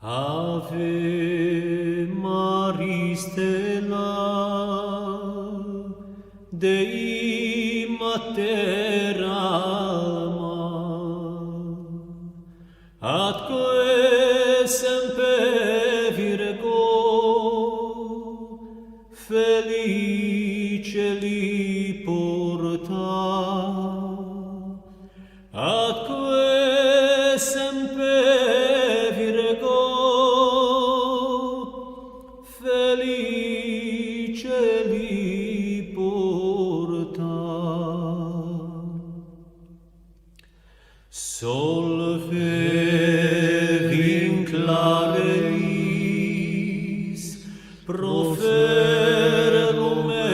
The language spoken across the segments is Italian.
Ave Maris stella, Dei mater alma, atque semper Virgo, felice li porta, atque semper Virgo, felice li porta. Solve vinclareis, profere lumen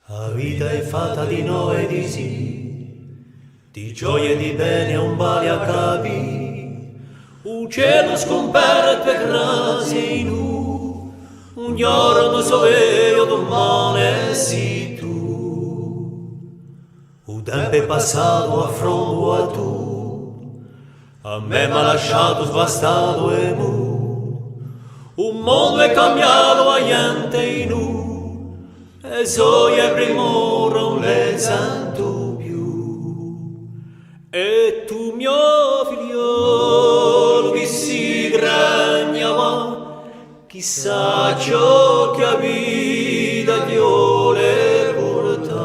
La vita è fatta di no e di sì, di gioia e di bene un vale a capi. Un cielo scoperto e grasi nu, un giorno soveglio domani si tu. Un tempo è passato a fronte a tu, a me m'ha lasciato svastato e mu. Un mondo è cambiato a niente in nu, e gioia e primore non le sento più. E tu mio figliolo che si gragnava, chissà ciò che a vita io le porta.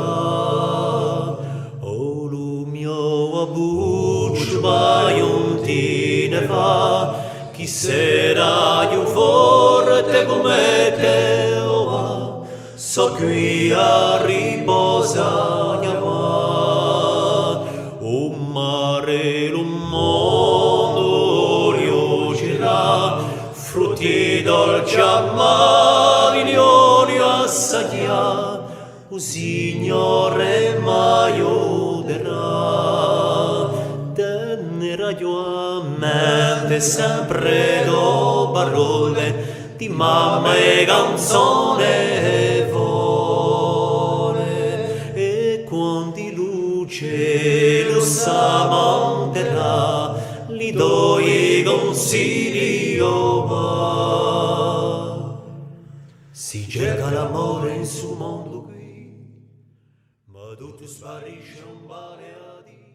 O lu mio abuccio vai un ti ne va, chi sarà più forte come te o va. So qui a riposare un mare, un mondo riuscirà, frutti dolci a milioni assaglia, un signore m'aiuterà. Tenera io a mente sempre do parole di mamma e canzone vuole, e quando luce lo s'amanterà, li do i consigli io va. Si cerca l'amore in suo mondo qui, ma tutto sparisce un vale a Dio.